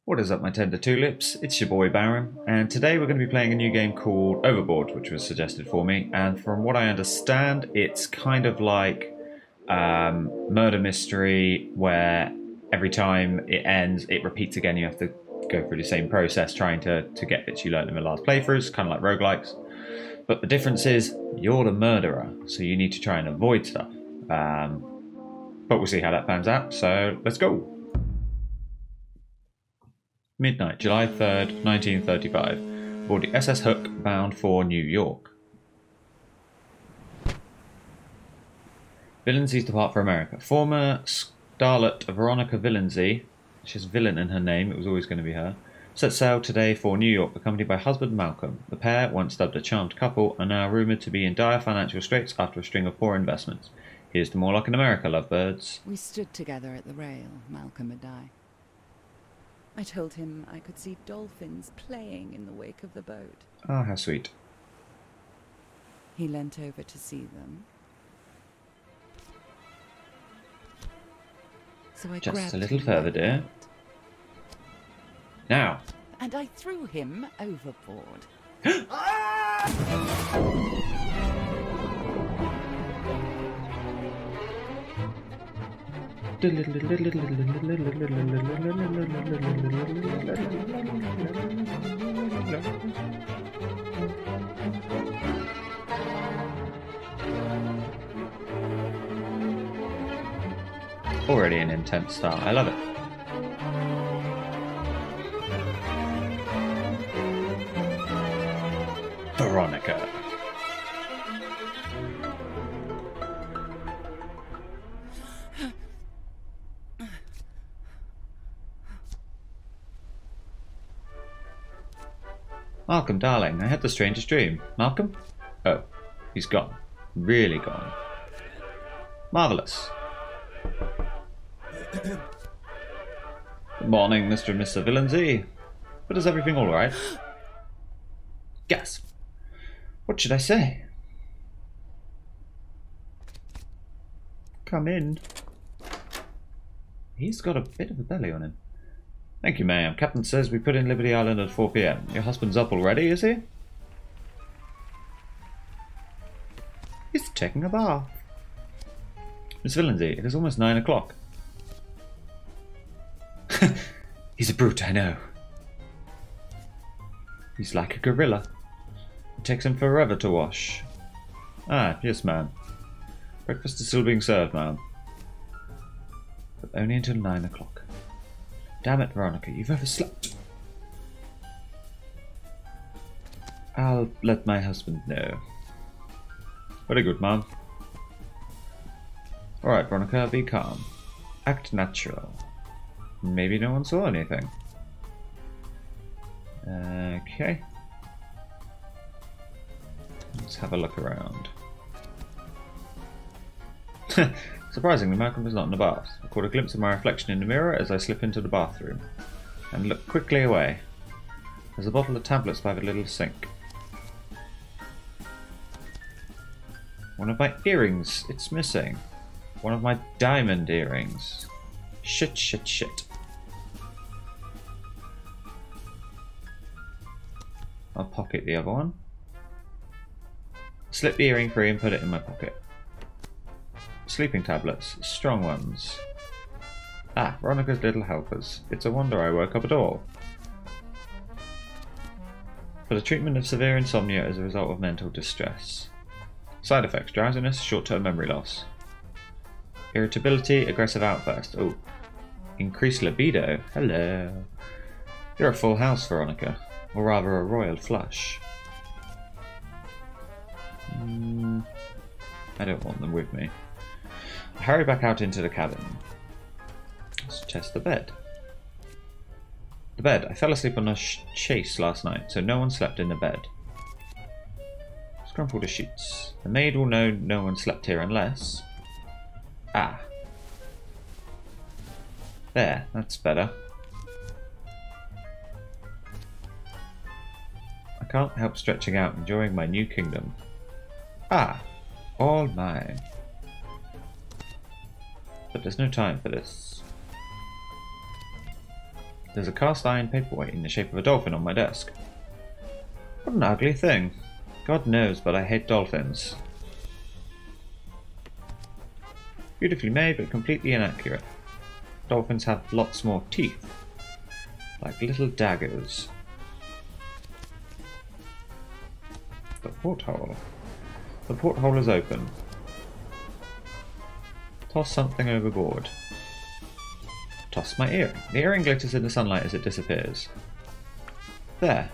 What is up, my tender tulips? It's your boy Baron, and today we're going to be playing a new game called Overboard, which was suggested for me. And from what I understand, it's kind of like murder mystery, where every time it ends, it repeats again. You have to go through the same process, trying to get bits you learned in the last playthroughs, kind of like roguelikes. But the difference is you're the murderer, so you need to try and avoid stuff. But we'll see how that pans out. So let's go. Midnight, July 3rd, 1935. Aboard the SS Hook, bound for New York. Villeneuve's depart for America. Former starlet Veronica Villeneuve, she has villain in her name, it was always going to be her, set sail today for New York, accompanied by husband Malcolm. The pair, once dubbed a charmed couple, are now rumoured to be in dire financial straits after a string of poor investments. Here's to more luck in America, lovebirds. We stood together at the rail, Malcolm and I. I told him I could see dolphins playing in the wake of the boat. Ah, how sweet. He leant over to see them. So I Just grabbed a little him further, by the dear. belt, Now. and I threw him overboard. Already an intense start. I love it. Veronica. Malcolm, darling, I had the strangest dream. Malcolm? Oh, he's gone. Really gone. Marvellous. Good morning, Mr. and Mr. Villeneuve. But is everything all right? Gasp. What should I say? Come in. He's got a bit of a belly on him. Thank you, ma'am. Captain says we put in Liberty Island at 4 p.m. Your husband's up already, is he? He's taking a bath. Miss Villeneuve, it is almost 9 o'clock. He's a brute, I know. He's like a gorilla. It takes him forever to wash. Ah, yes, ma'am. Breakfast is still being served, ma'am. But only until 9 o'clock. Damn it, Veronica, you've overslept. I'll let my husband know. Very good, ma'am. Alright, Veronica, be calm. Act natural. Maybe no one saw anything. Okay. Let's have a look around. Surprisingly, Malcolm is not in the bath. I caught a glimpse of my reflection in the mirror as I slip into the bathroom and look quickly away. There's a bottle of tablets by the little sink. One of my earrings, it's missing. One of my diamond earrings. Shit, shit, shit. I'll pocket the other one. Slip the earring free and put it in my pocket. Sleeping tablets, strong ones. Ah, Veronica's little helpers. It's a wonder I woke up at all. For the treatment of severe insomnia as a result of mental distress. Side effects: drowsiness, short-term memory loss. Irritability, aggressive outburst. Oh. Increased libido. Hello. You're a full house, Veronica. Or rather a royal flush. I don't want them with me. I hurry back out into the cabin. Let's test the bed. The bed. I fell asleep on a chase last night, so no one slept in the bed. Scrumple the sheets. The maid will know no one slept here unless... Ah. There, that's better. I can't help stretching out, enjoying my new kingdom. Ah, all mine. But there's no time for this. There's a cast iron paperweight in the shape of a dolphin on my desk. What an ugly thing. God knows, but I hate dolphins. Beautifully made, but completely inaccurate. Dolphins have lots more teeth, like little daggers. The porthole. The porthole is open. Toss something overboard. Toss my earring. The earring glitters in the sunlight as it disappears. There.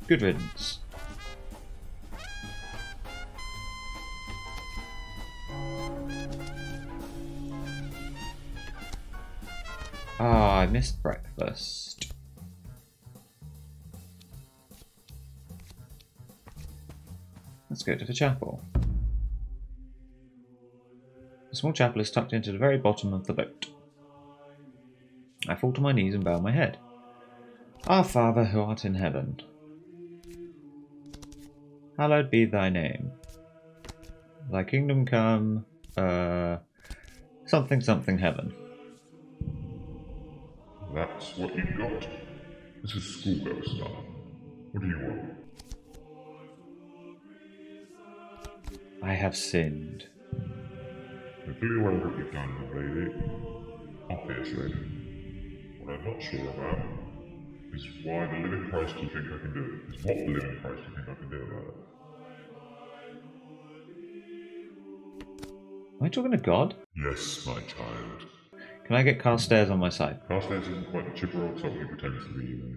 Good riddance. Ah, I missed breakfast. Let's go to the chapel. The small chapel is tucked into the very bottom of the boat. I fall to my knees and bow my head. Our Father who art in heaven, hallowed be thy name. Thy kingdom come, something something heaven. That's what you've got. This is schoolgirl stuff. What do you want? I have sinned. I'm fully aware of what you've done, lady. Obviously. What I'm not sure about is why the living Christ you think I can do it. Is what the living Christ you think I can do about it. Am I talking to God? Yes, my child. Can I get Carstairs on my side? Carstairs isn't quite the chipper old soul he pretends to be, you know.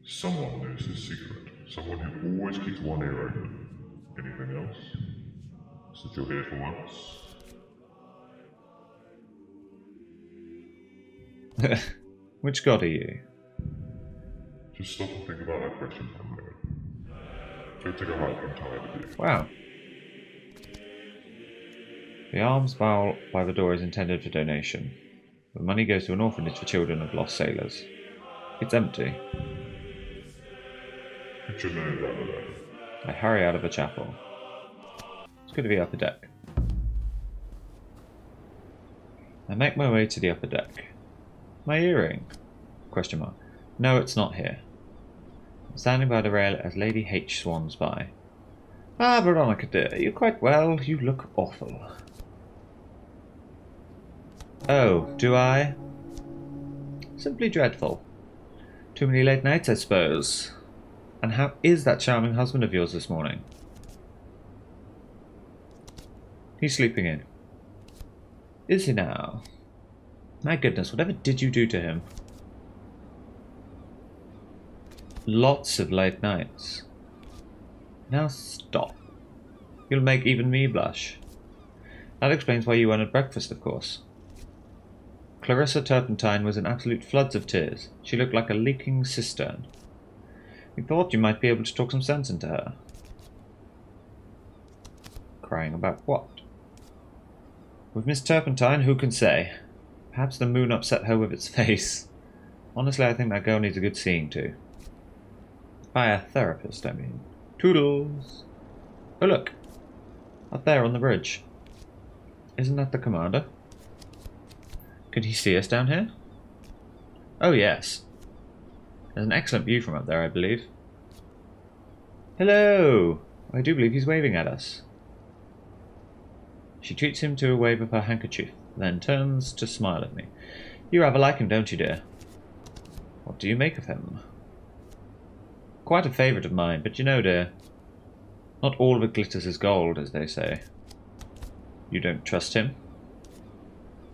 Someone knows his secret. Someone who always keeps one ear open. Anything else? Since you're here for once? Which God are you? Just stop and think about that question for a minute. Go take a hike, I'm tired of you. Wow. The alms bowl by the door is intended for donation. The money goes to an orphanage for children of lost sailors. It's empty. Put your nose out of there. I hurry out of the chapel. Let's go to the upper deck. I make my way to the upper deck. My earring? Question mark. No, it's not here. I'm standing by the rail as Lady H swans by. Ah, Veronica dear, you're quite well. You look awful. Oh, do I? Simply dreadful. Too many late nights, I suppose. And how is that charming husband of yours this morning? He's sleeping in. Is he now? My goodness, whatever did you do to him? Lots of late nights. Now stop. You'll make even me blush. That explains why you weren't at breakfast, of course. Clarissa Turpentine was in absolute floods of tears. She looked like a leaking cistern. We thought you might be able to talk some sense into her. Crying about what? With Miss Turpentine, who can say? Perhaps the moon upset her with its face. Honestly, I think that girl needs a good seeing to. By a therapist, I mean. Toodles! Oh look! Up there on the bridge. Isn't that the commander? Could he see us down here? Oh yes. There's an excellent view from up there, I believe. Hello! I do believe he's waving at us. She treats him to a wave of her handkerchief, then turns to smile at me. You rather like him, don't you, dear? What do you make of him? Quite a favourite of mine, but you know, dear, not all that glitters is gold, as they say. You don't trust him?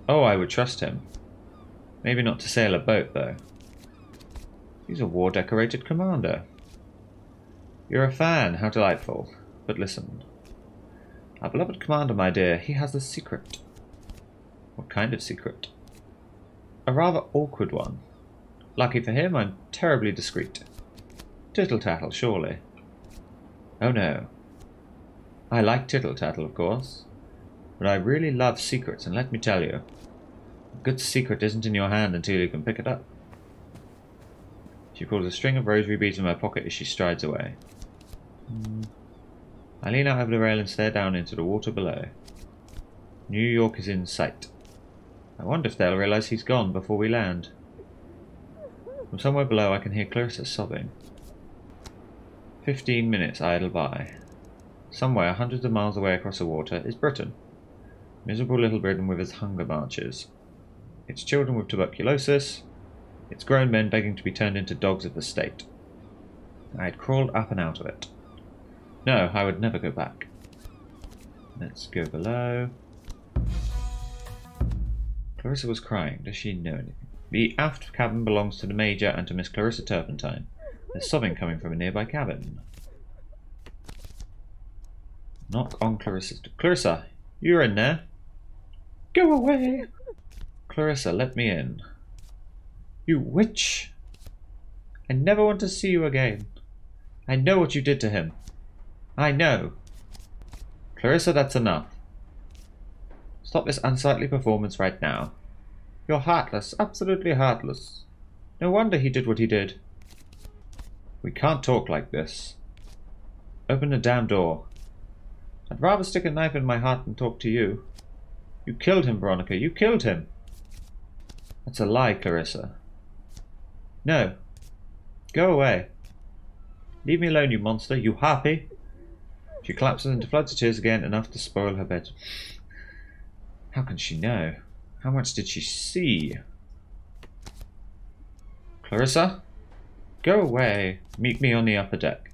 Oh, I would trust him. Maybe not to sail a boat, though. He's a war-decorated commander. You're a fan, how delightful. But listen. Our beloved commander, my dear, he has a secret. What kind of secret? A rather awkward one. Lucky for him, I'm terribly discreet. Tittle-tattle, surely. Oh no. I like tittle-tattle, of course. But I really love secrets, and let me tell you, a good secret isn't in your hand until you can pick it up. She pulls a string of rosary beads in my pocket as she strides away. I lean out over the rail and stare down into the water below. New York is in sight. I wonder if they'll realise he's gone before we land. From somewhere below I can hear Clarissa sobbing. 15 minutes idle by. Somewhere hundreds of miles away across the water is Britain. Miserable little Britain with its hunger marches. Its children with tuberculosis. Its grown men begging to be turned into dogs of the state. I had crawled up and out of it. No, I would never go back. Let's go below. Clarissa was crying. Does she know anything? The aft cabin belongs to the Major and to Miss Clarissa Turpentine. There's sobbing coming from a nearby cabin. Knock on Clarissa's door. Clarissa, you're in there. Go away. Clarissa, let me in. You witch. I never want to see you again. I know what you did to him. I know. Clarissa, that's enough. Stop this unsightly performance right now. You're heartless, absolutely heartless. No wonder he did what he did. We can't talk like this. Open the damn door. I'd rather stick a knife in my heart than talk to you. You killed him, Veronica. You killed him. That's a lie, Clarissa. No. Go away. Leave me alone, you monster, you harpy. She collapses into floods of tears again, enough to spoil her bed. How can she know? How much did she see? Clarissa? Go away. Meet me on the upper deck.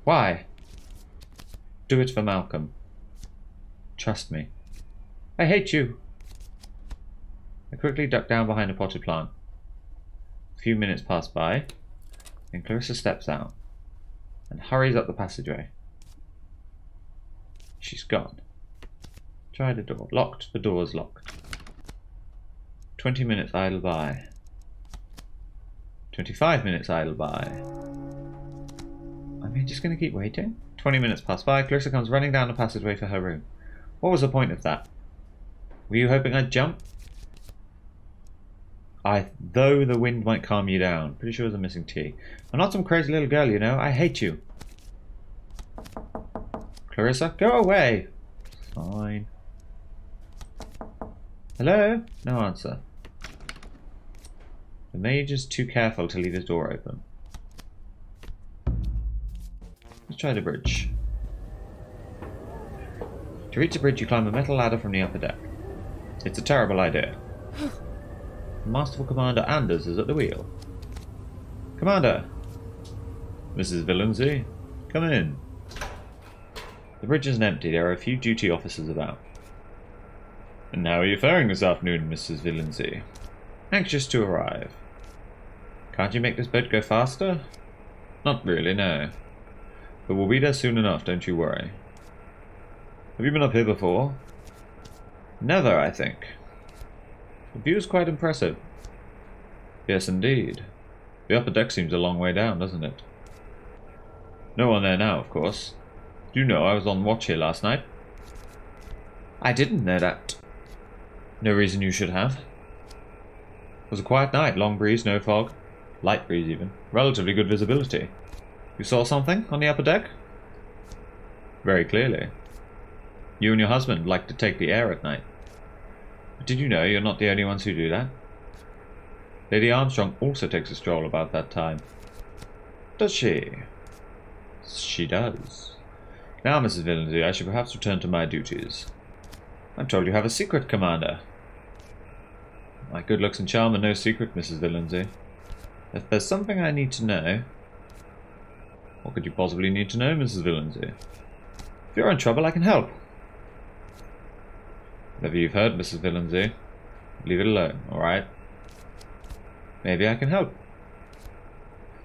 Why? Do it for Malcolm. Trust me. I hate you. I quickly duck down behind a potted plant. A few minutes pass by, and Clarissa steps out and hurries up the passageway. She's gone. Try the door. Locked. The door's locked. 20 minutes idle by. 25 minutes idle by. Am I just going to keep waiting? 20 minutes pass by. Clarissa comes running down the passageway for her room. What was the point of that? Were you hoping I'd jump? Though the wind might calm you down. Pretty sure there's a missing T. I'm not some crazy little girl, you know. I hate you. Clarissa, go away. Fine. Hello? No answer. The Major's too careful to leave his door open. Let's try the bridge. To reach the bridge, you climb a metal ladder from the upper deck. It's a terrible idea. Masterful Commander Anders is at the wheel. Commander! Mrs. Villeneuve, come in. The bridge isn't empty, there are a few duty officers about. And how are you faring this afternoon, Mrs. Villeneuve? Anxious to arrive. Can't you make this boat go faster? Not really, no. But we'll be there soon enough, don't you worry. Have you been up here before? Never, I think. The view's quite impressive. Yes, indeed. The upper deck seems a long way down, doesn't it? No one there now, of course. Do you know I was on watch here last night? I didn't know that. No reason you should have. It was a quiet night, long breeze, no fog. Light breeze even. Relatively good visibility. You saw something on the upper deck? Very clearly. You and your husband like to take the air at night. But did you know you're not the only ones who do that? Lady Armstrong also takes a stroll about that time. Does she? She does. Now, Mrs. Villeneuve, I should perhaps return to my duties. I'm told you have a secret, Commander. My good looks and charm are no secret, Mrs. Villeneuve. If there's something I need to know... What could you possibly need to know, Mrs. Villeneuve? If you're in trouble, I can help. Whatever you've heard, Mrs. Villeneuve, leave it alone, alright? Maybe I can help.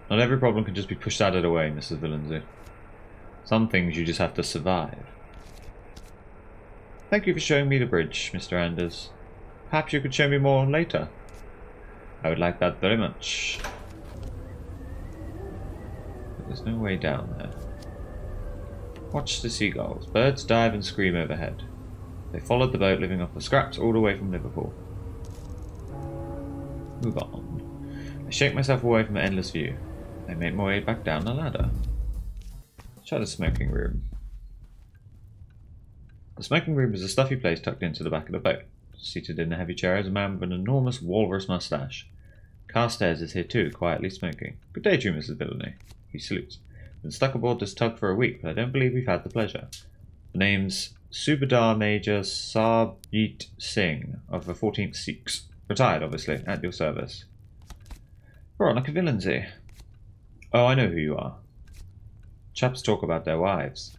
Not every problem can just be pushed out of the way, Mrs. Villeneuve. Some things you just have to survive. Thank you for showing me the bridge, Mr. Anders. Perhaps you could show me more later. I would like that very much. But there's no way down there. Watch the seagulls. Birds dive and scream overhead. They followed the boat, living off the scraps all the way from Liverpool. Move on. I shake myself away from the endless view. I make my way back down the ladder. Let's try the smoking room. The smoking room is a stuffy place tucked into the back of the boat. Seated in a heavy chair is a man with an enormous walrus moustache, Carstairs is here too, quietly smoking. Good day to you, Mrs. Villainy. He salutes. Been stuck aboard this tug for a week, but I don't believe we've had the pleasure. The name's Subedar Major Sarbjeet Singh of the 14th Sikhs. Retired, obviously, at your service. Veronica Villanzy. Oh, I know who you are. Chaps talk about their wives.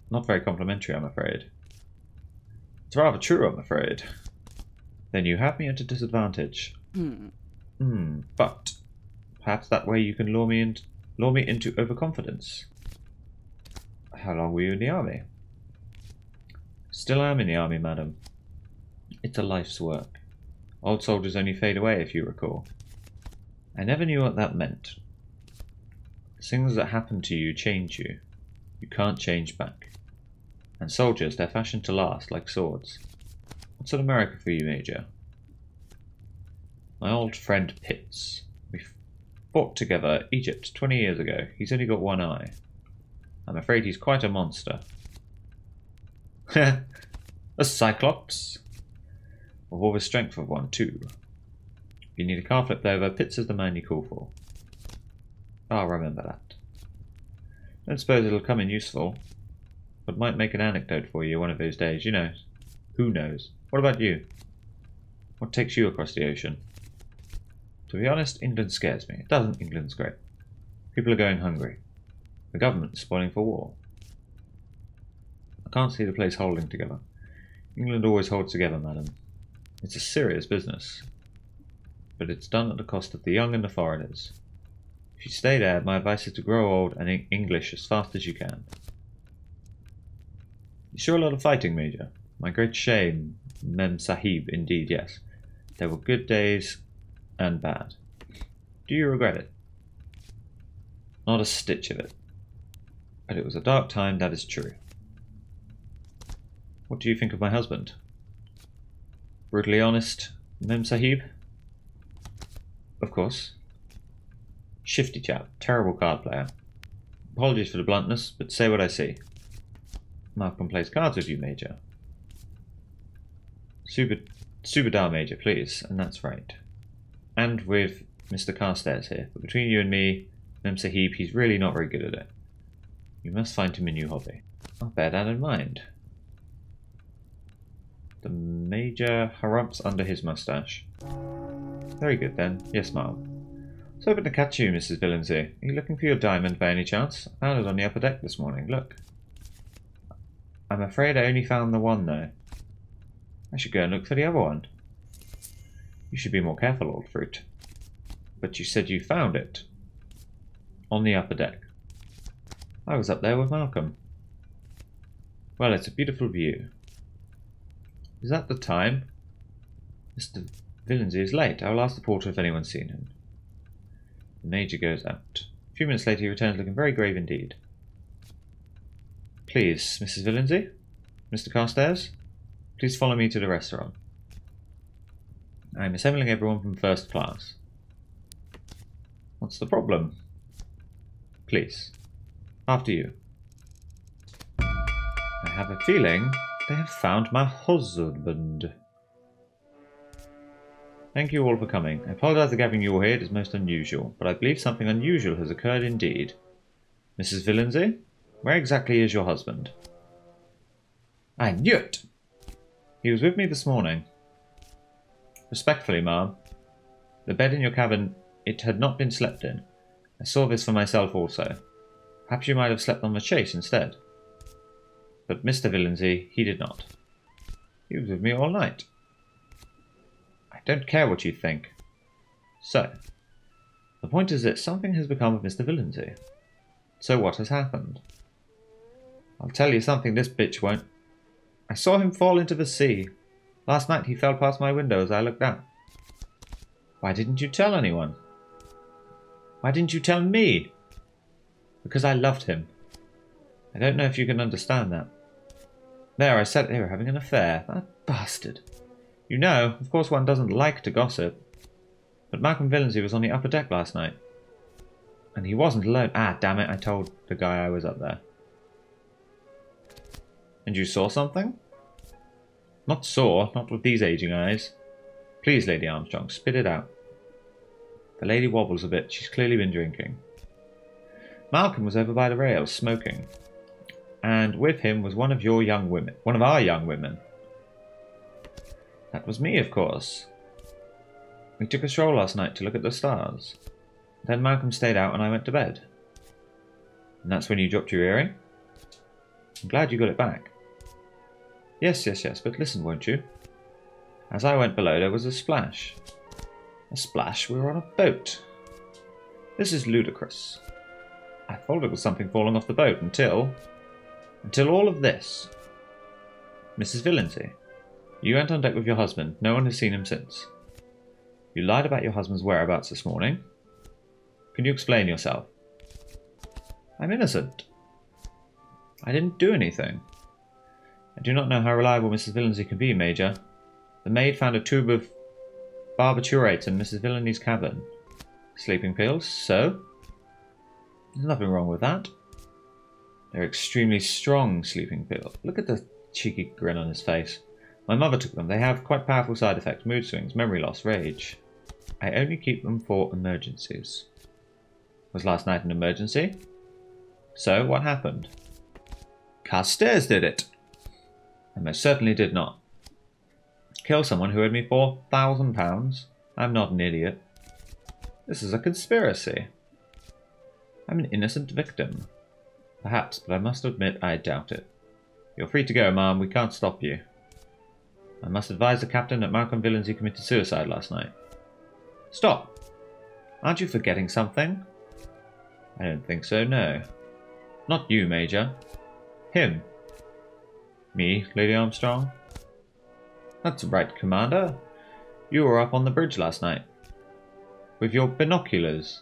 Not very complimentary, I'm afraid. It's rather true, I'm afraid. Then you have me at a disadvantage. But perhaps that way you can lure me into overconfidence. How long were you in the army? Still am in the army, madam. It's a life's work. Old soldiers only fade away, if you recall. I never knew what that meant. Things that happen to you change you. You can't change back. And soldiers, they're fashioned to last, like swords. What's in America for you, Major? My old friend Pitts. We fought together Egypt 20 years ago. He's only got one eye. I'm afraid he's quite a monster. A cyclops? With all the strength of one, too. If you need a car flipped over, Pitts is the man you call for. I'll remember that. Don't suppose it'll come in useful, but might make an anecdote for you one of those days, you know. Who knows? What about you? What takes you across the ocean? To be honest, England scares me. It doesn't. England's great. People are going hungry. The government's spoiling for war. I can't see the place holding together. England always holds together, madam. It's a serious business. But it's done at the cost of the young and the foreigners. If you stay there, my advice is to grow old and English as fast as you can. You saw a lot of fighting, Major. My great shame, Mem Sahib, indeed, yes. There were good days and bad. Do you regret it? Not a stitch of it. But it was a dark time, that is true. What do you think of my husband? Brutally honest, Mem Sahib? Of course. Shifty chap, terrible card player. Apologies for the bluntness, but say what I see. Malcolm plays cards with you, Major. Subedar Major, please, and that's right. And with Mr. Carstairs here, but between you and me, Mem Sahib, he's really not very good at it. You must find him a new hobby. I'll bear that in mind. The Major harumps under his moustache. Very good then. Yes, ma'am. So hoping to catch you, Mrs. Villanzy. Are you looking for your diamond by any chance? I found it on the upper deck this morning. Look. I'm afraid I only found the one, though. I should go and look for the other one. You should be more careful, old fruit. But you said you found it. On the upper deck. I was up there with Malcolm. Well, it's a beautiful view. Is that the time? Mr. Villanzy is late. I will ask the porter if anyone's seen him. The Major goes out. A few minutes later he returns looking very grave indeed. Please, Mrs. Villanzy? Mr. Carstairs? Please follow me to the restaurant. I am assembling everyone from first class. What's the problem? Please. After you. I have a feeling they have found my husband. Thank you all for coming. I apologize for having you all here. It is most unusual, but I believe something unusual has occurred indeed. Mrs. Villanzy, where exactly is your husband? I knew it! He was with me this morning. Respectfully, ma'am. The bed in your cabin, it had not been slept in. I saw this for myself also. Perhaps you might have slept on the chaise instead. But Mr. Villanzy, he did not. He was with me all night. I don't care what you think. So, the point is that something has become of Mr. Villanzy. So what has happened? I'll tell you something this bitch won't. I saw him fall into the sea. Last night he fell past my window as I looked out. Why didn't you tell anyone? Why didn't you tell me? Because I loved him. I don't know if you can understand that. There, I said they were having an affair. That bastard. You know, of course one doesn't like to gossip. But Malcolm Villanzy was on the upper deck last night. And he wasn't alone. Ah, damn it, I told the guy I was up there. And you saw something? Not saw, not with these aging eyes. Please, Lady Armstrong, spit it out. The lady wobbles a bit. She's clearly been drinking. Malcolm was over by the rails, smoking. And with him was one of our young women. That was me, of course. We took a stroll last night to look at the stars. Then Malcolm stayed out and I went to bed. And that's when you dropped your earring? I'm glad you got it back. Yes, but listen, won't you? As I went below, there was a splash. A splash? We were on a boat. This is ludicrous. I thought it was something falling off the boat until all of this. Mrs. Villinsey, you went on deck with your husband. No one has seen him since. You lied about your husband's whereabouts this morning. Can you explain yourself? I'm innocent. I didn't do anything. I do not know how reliable Mrs. Villinsey can be, Major. The maid found a tube of barbiturates in Mrs. Villinsey's cabin. Sleeping pills, so? There's nothing wrong with that. They're extremely strong sleeping pills. Look at the cheeky grin on his face. My mother took them. They have quite powerful side effects. Mood swings, memory loss, rage. I only keep them for emergencies. Was last night an emergency? So, what happened? Carstairs did it. I most certainly did not. Kill someone who owed me £4,000? I'm not an idiot. This is a conspiracy. I'm an innocent victim. Perhaps, but I must admit I doubt it. You're free to go, ma'am. We can't stop you. I must advise the captain that Malcolm Villinsey committed suicide last night. Stop! Aren't you forgetting something? I don't think so, no. Not you, Major. Him. Me, Lady Armstrong? That's right, Commander. You were up on the bridge last night. With your binoculars.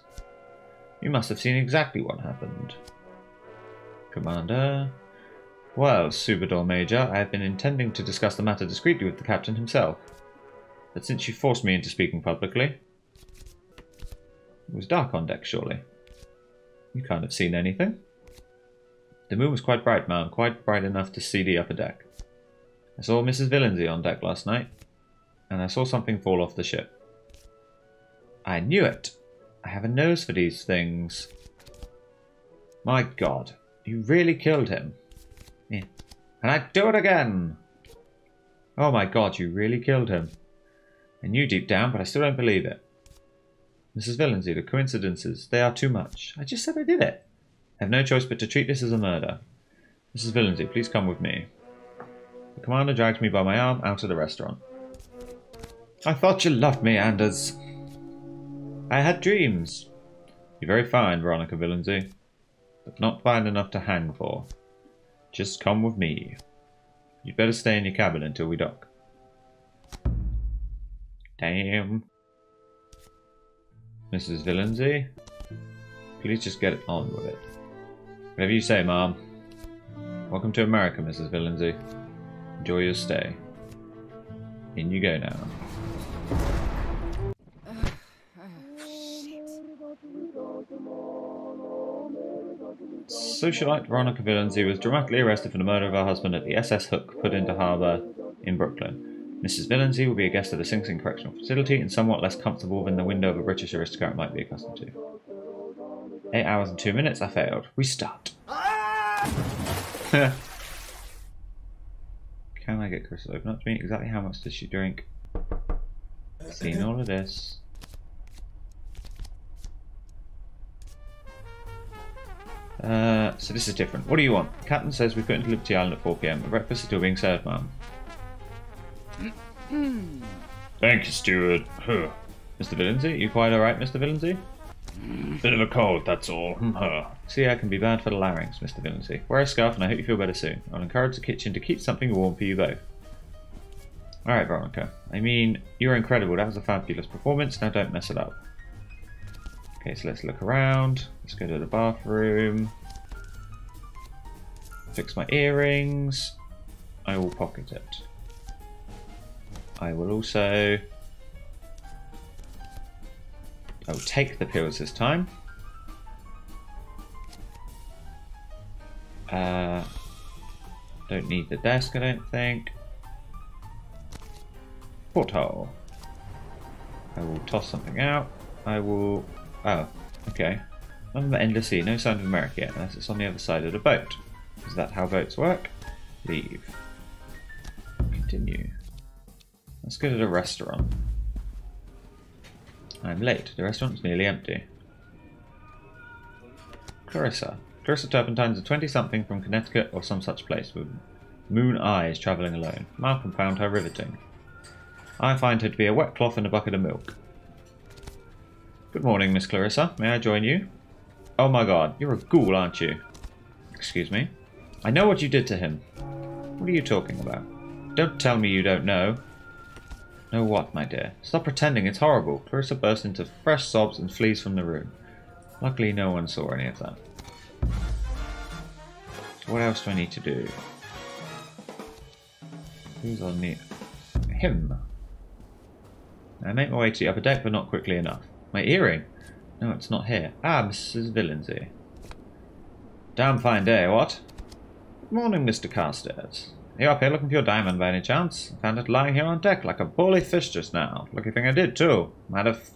You must have seen exactly what happened. Commander? Well, Subador Major, I have been intending to discuss the matter discreetly with the captain himself. But since you forced me into speaking publicly... It was dark on deck, surely. You can't have seen anything. The moon was quite bright, ma'am, quite bright enough to see the upper deck. I saw Mrs. Villinsey on deck last night, and I saw something fall off the ship. I knew it! I have a nose for these things. My God, you really killed him. Yeah. And I'd do it again! Oh my God, you really killed him. I knew deep down, but I still don't believe it. Mrs. Villinsey, the coincidences, they are too much. I just said I did it. I have no choice but to treat this as a murder. Mrs. Villinsey, please come with me. The commander drags me by my arm out of the restaurant. I thought you loved me, Anders. I had dreams. You're very fine, Veronica Villinsey, but not fine enough to hang for. Just come with me. You'd better stay in your cabin until we dock. Damn. Mrs. Villinsey, please just get on with it. Whatever you say, Mom. Welcome to America, Mrs. Villinsey. Enjoy your stay. In you go now. Socialite Veronica Villinsey was dramatically arrested for the murder of her husband at the SS Hook put into harbour in Brooklyn. Mrs. Villinsey will be a guest of the Sing Sing Correctional Facility and somewhat less comfortable than the window of a British aristocrat might be accustomed to. 8 hours and 2 minutes, I failed. Restart. Can I get Crystal open up to me? Exactly how much does she drink? Seen all of this. So this is different. What do you want? The captain says we put into Liberty Island at 4 PM. The breakfast is still being served, ma'am. Thank you, steward. Mr. Villinsey, you quite alright, Mr. Villinsey? Bit of a cold, that's all. See, I can be bad for the larynx, Mr. Villinsey. Wear a scarf and I hope you feel better soon. I'll encourage the kitchen to keep something warm for you both. Alright, Veronica. I mean, you were incredible. That was a fabulous performance. Now don't mess it up. Okay, so let's look around. Let's go to the bathroom. Fix my earrings. I will pocket it. I will also... I will take the pills this time. Don't need the desk, I don't think. Porthole. I will toss something out. I will... Oh, okay. Nothing but endless sea. No sign of America yet, unless it's on the other side of the boat. Is that how boats work? Leave. Continue. Let's go to the restaurant. I'm late. The restaurant's nearly empty. Clarissa. Clarissa Turpentine's a 20-something from Connecticut or some such place with moon eyes travelling alone. Malcolm found her riveting. I find her to be a wet cloth in a bucket of milk. Good morning, Miss Clarissa. May I join you? Oh my god, you're a ghoul, aren't you? Excuse me? I know what you did to him. What are you talking about? Don't tell me you don't know. Know what, my dear? Stop pretending, it's horrible. Clarissa burst into fresh sobs and flees from the room. Luckily no one saw any of that. What else do I need to do? Who's on the... Him. I make my way to the upper deck, but not quickly enough. My earring? No, it's not here. Ah, Mrs. Villinsey. Damn fine day, what? Good morning, Mr. Carstairs. Are you up here looking for your diamond by any chance? I found it lying here on deck like a bully fish just now. Lucky thing I did, too. Might have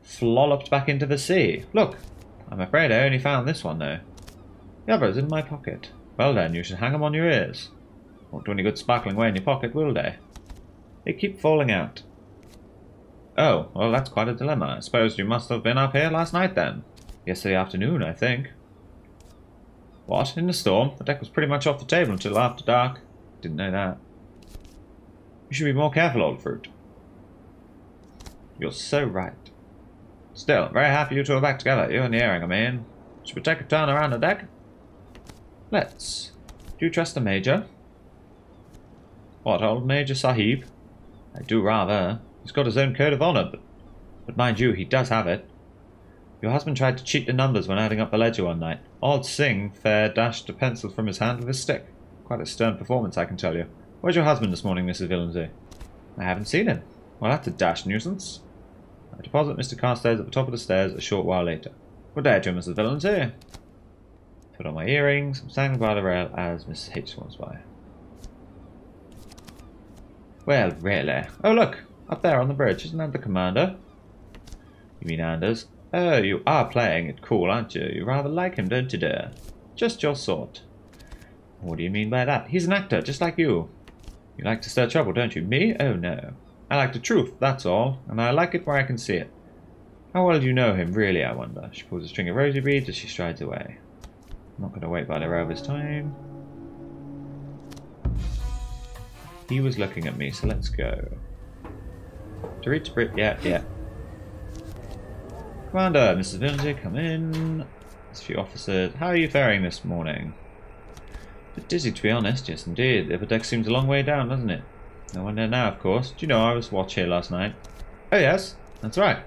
flolloped back into the sea. Look, I'm afraid I only found this one, though. The other's in my pocket. Well then, you should hang 'em on your ears. Won't do any good sparkling away in your pocket, will they? They keep falling out. Oh, well that's quite a dilemma. I suppose you must have been up here last night then. Yesterday afternoon, I think. What? In the storm? The deck was pretty much off the table until after dark. Didn't know that. You should be more careful, old fruit. You're so right. Still, very happy you two are back together. You and the earring, I mean. Should we take a turn around the deck? Let's. Do you trust the Major? What, old Major Sahib? I do rather. He's got his own code of honour, but mind you, he does have it. Your husband tried to cheat the numbers when adding up the ledger one night. Old Singh fair dashed a pencil from his hand with his stick. Quite a stern performance, I can tell you. Where's your husband this morning, Mrs. Villinsey? I haven't seen him. Well, that's a dashed nuisance. I deposit Mr. Carstairs at the top of the stairs a short while later. Good day to you, Mrs. Villinsey. Put on my earrings. I'm standing by the rail as Mrs. H swans by. Well, really. Oh, look! Up there on the bridge. Isn't that the commander? You mean Anders? Oh, you are playing it cool, aren't you? You rather like him, don't you, dear? Just your sort. What do you mean by that? He's an actor, just like you. You like to stir trouble, don't you? Me? Oh, no. I like the truth, that's all. And I like it where I can see it. How well do you know him, really, I wonder? She pulls a string of rosy beads as she strides away. I'm not going to wait by the rover's time. He was looking at me, so let's go. To reach Brit, yeah. Commander, Mrs. Villinsey, come in. There's a few officers. How are you faring this morning? A bit dizzy, to be honest. Yes, indeed. The upper deck seems a long way down, doesn't it? No one there now, of course. Do you know I was watch here last night? Oh, yes. That's right.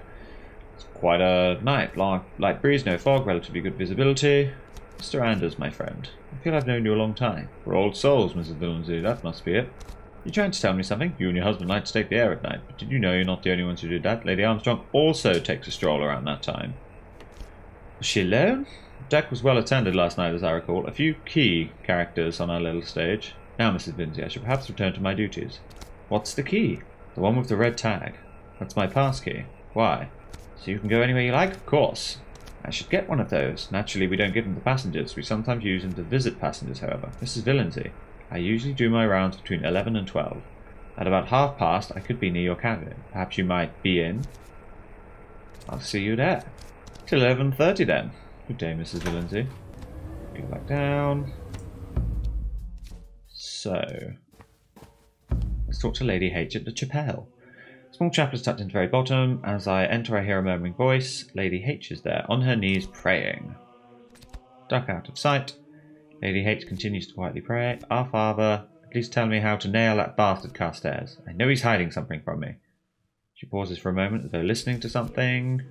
It's quite a night. Light breeze, no fog, relatively good visibility. Mr. Anders, my friend. I feel I've known you a long time. We're old souls, Mrs. Villinsey. That must be it. You trying to tell me something? You and your husband like to take the air at night, but did you know you're not the only ones who do that? Lady Armstrong also takes a stroll around that time. Was she alone? The deck was well attended last night, as I recall. A few key characters on our little stage. Now, Mrs. Villinsey, I should perhaps return to my duties. What's the key? The one with the red tag. That's my pass key. Why? So you can go anywhere you like? Of course. I should get one of those. Naturally, we don't give them to passengers. We sometimes use them to visit passengers, however. Mrs. Villinsey, I usually do my rounds between 11 and 12. At about 1:30, I could be near your cabin. Perhaps you might be in. I'll see you there. Till 11:30 then. Good day, Mrs. Villinsey. Go back down. So, let's talk to Lady H at the chapel. Small chapel is tucked into the very bottom. As I enter, I hear a murmuring voice. Lady H is there, on her knees, praying. Duck out of sight. Lady H continues to quietly pray. Our Father, please tell me how to nail that bastard Carstairs. I know he's hiding something from me. She pauses for a moment as though listening to something.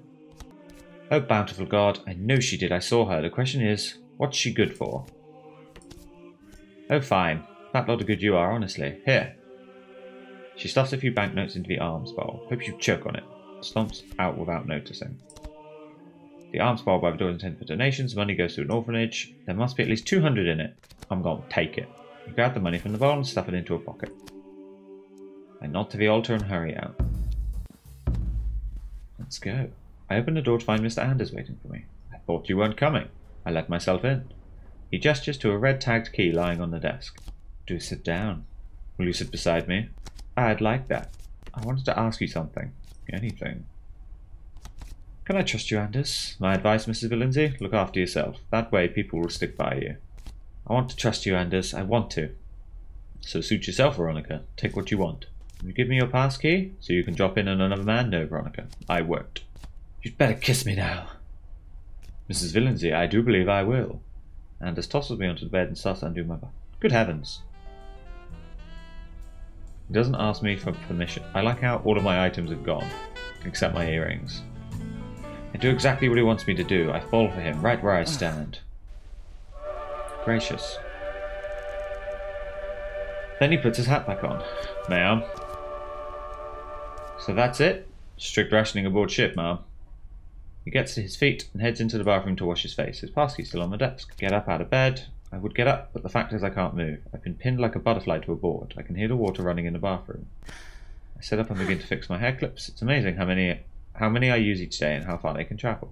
Oh, bountiful God, I know she did. I saw her. The question is, what's she good for? Oh, fine. Fat lot of good you are, honestly. Here. She stuffs a few banknotes into the alms bowl. Hope you choke on it. Stomps out without noticing. The alms bowl by the door is intended for donations. Money goes to an orphanage. There must be at least 200 in it. I'm going to take it. You grab the money from the bowl and stuff it into a pocket. I nod to the altar and hurry out. Let's Let's go. I opened the door to find Mr. Anders waiting for me. I thought you weren't coming. I let myself in. He gestures to a red-tagged key lying on the desk. Do sit down. Will you sit beside me? I'd like that. I wanted to ask you something. Anything. Can I trust you, Anders? My advice, Mrs. Villeneuve, look after yourself. That way people will stick by you. I want to trust you, Anders. I want to. So suit yourself, Veronica. Take what you want. Will you give me your pass key so you can drop in on another man? No, Veronica. I won't. You'd better kiss me now. Mrs. Villeneuve, I do believe I will. Anders tosses me onto the bed and starts to undo my bath. Good heavens. He doesn't ask me for permission. I like how all of my items have gone, except my earrings. I do exactly what he wants me to do. I fall for him, right where I stand. Gracious. Then he puts his hat back on. Ma'am. So that's it? Strict rationing aboard ship, ma'am. He gets to his feet and heads into the bathroom to wash his face. His passkey's still on the desk. Get up out of bed. I would get up, but the fact is I can't move. I've been pinned like a butterfly to a board. I can hear the water running in the bathroom. I sit up and begin to fix my hair clips. It's amazing how many I use each day and how far they can travel.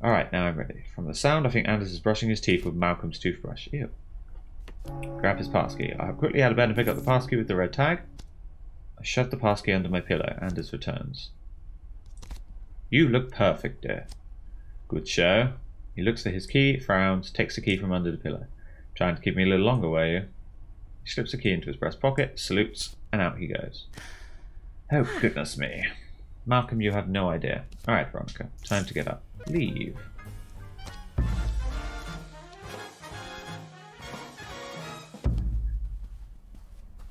Alright, now I'm ready. From the sound, I think Anders is brushing his teeth with Malcolm's toothbrush. Ew. Grab his passkey. I quickly out of bed and pick up the passkey with the red tag. I shove the passkey under my pillow. Anders returns. You look perfect, dear. Good show. He looks at his key, frowns, takes the key from under the pillow. Trying to keep me a little longer, were you? He slips the key into his breast pocket, salutes, and out he goes. Oh, goodness me. Malcolm, you have no idea. Alright, Veronica. Time to get up. Leave.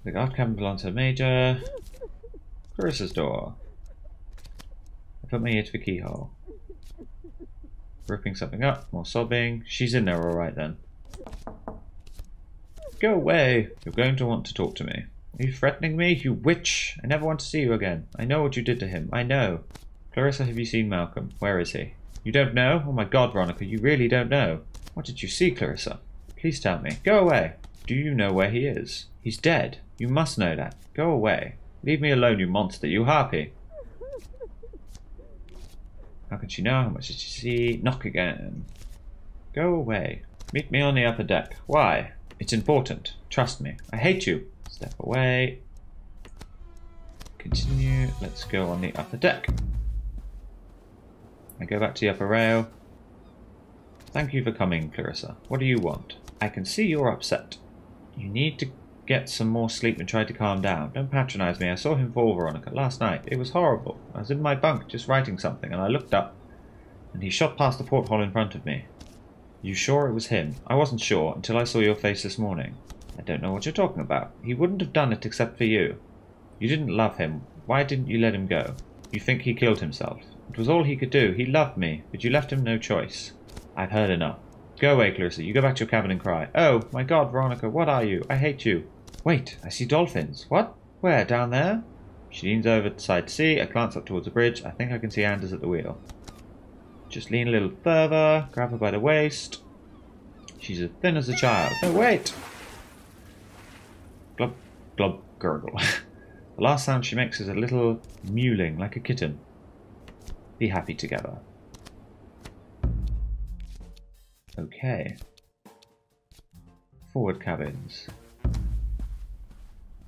The guard cabin belongs to the Major. Clarissa's door. I put my ear to the keyhole. Ripping something up, more sobbing. She's in there alright then. Go away! You're going to want to talk to me. Are you threatening me, you witch? I never want to see you again. I know what you did to him. I know. Clarissa, have you seen Malcolm? Where is he? You don't know? Oh my god, Veronica, you really don't know. What did you see, Clarissa? Please tell me. Go away. Do you know where he is? He's dead. You must know that. Go away. Leave me alone, you monster, you harpy. How can she know? How much did she see? Knock again. Go away. Meet me on the upper deck. Why? It's important. Trust me. I hate you. Step away. Continue. Let's go on the upper deck. I go back to the upper rail. Thank you for coming, Clarissa. What do you want? I can see you're upset. You need to get some more sleep and try to calm down. Don't patronize me. I saw him fall, Veronica, last night. It was horrible. I was in my bunk just writing something and I looked up and he shot past the porthole in front of me. You sure it was him? I wasn't sure until I saw your face this morning. I don't know what you're talking about. He wouldn't have done it except for you. You didn't love him. Why didn't you let him go? You think he killed himself. It was all he could do. He loved me, but you left him no choice. I've heard enough. Go away, Clarissa. You go back to your cabin and cry. Oh, my God, Veronica, what are you? I hate you. Wait, I see dolphins. What? Where? Down there? She leans over to side to sea. I glance up towards the bridge. I think I can see Anders at the wheel. Just lean a little further. Grab her by the waist. She's as thin as a child. No, wait! Glub, glub, gurgle. The last sound she makes is a little mewling, like a kitten. Be happy together. Okay. Forward cabins.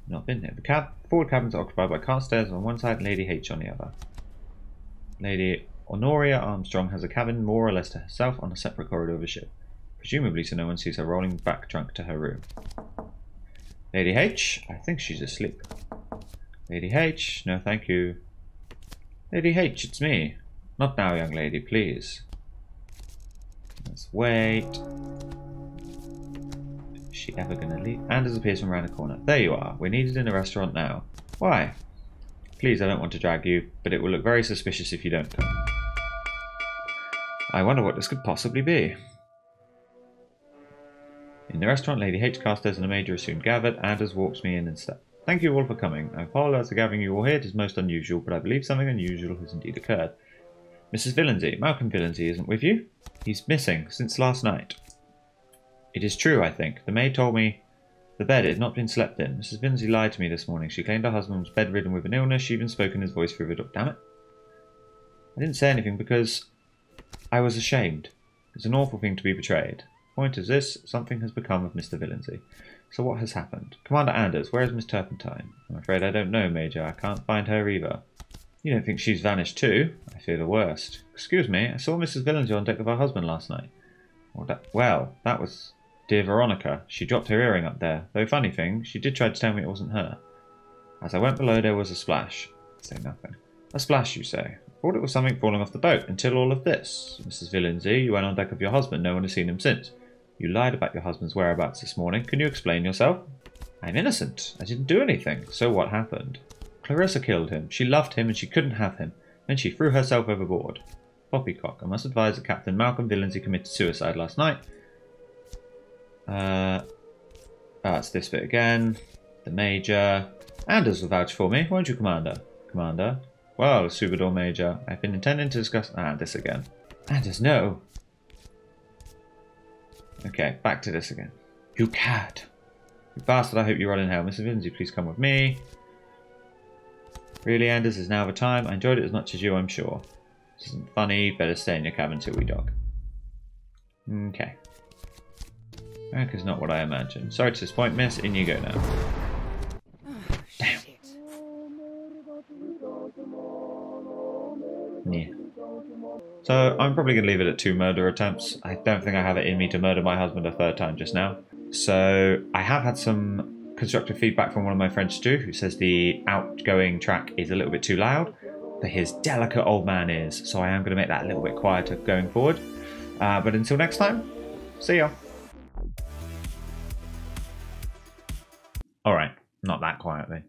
Not been here. The forward cabins are occupied by Carstairs on one side and Lady H on the other. Lady Honoria Armstrong has a cabin more or less to herself on a separate corridor of the ship, presumably so no one sees her rolling back trunk to her room. Lady H, I think she's asleep. Lady H, no thank you. Lady H, it's me. Not now, young lady, please. Let's wait. Is she ever gonna leave? Anders appears from around the corner. There you are. We're needed in the restaurant now. Why? Please, I don't want to drag you, but it will look very suspicious if you don't come. I wonder what this could possibly be. In the restaurant, Lady H, Carstairs and the Major are soon gathered. Anders walks me in instead. Thank you all for coming. I apologize for gathering you all here. It is most unusual, but I believe something unusual has indeed occurred. Mrs. Villeneuve, Malcolm Villeneuve isn't with you? He's missing since last night. It is true, I think. The maid told me the bed had not been slept in. Mrs. Villeneuve lied to me this morning. She claimed her husband was bedridden with an illness. She even spoke in his voice through the door. Damn it. I didn't say anything because I was ashamed. It's an awful thing to be betrayed. Point is this, something has become of Mr. Villinsey. So what has happened? Commander Anders, where is Miss Turpentine? I'm afraid I don't know, Major. I can't find her either. You don't think she's vanished too? I fear the worst. Excuse me, I saw Mrs. Villinsey on deck with her husband last night. Well, that was dear Veronica. She dropped her earring up there. Though funny thing, she did try to tell me it wasn't her. As I went below, there was a splash. Say nothing. A splash, you say? I thought it was something falling off the boat, until all of this. Mrs. Villinsey, you went on deck with your husband. No one has seen him since. You lied about your husband's whereabouts this morning. Can you explain yourself? I'm innocent. I didn't do anything. So what happened? Clarissa killed him. She loved him and she couldn't have him. Then she threw herself overboard. Poppycock. I must advise that Captain Malcolm Villinsey committed suicide last night. It's this bit again. The Major. Anders will vouch for me, won't you, Commander? Commander? Well, Subador Major, I've been intending to discuss... this again. Anders, no. Okay, back to this again. You cad. You bastard, I hope you rot in hell. Mrs. Villinsey, please come with me. Really, Anders, is now the time. I enjoyed it as much as you, I'm sure. This isn't funny. Better stay in your cabin till we dock. Okay. America's not what I imagined. Sorry to disappoint, miss. In you go now. Oh, Damn. shit. Yeah. So I'm probably going to leave it at 2 murder attempts. I don't think I have it in me to murder my husband a 3rd time just now. So I have had some constructive feedback from one of my friends too, who says the outgoing track is a little bit too loud, but his delicate old man is. So I am going to make that a little bit quieter going forward. But until next time, see ya. Alright, not that quietly.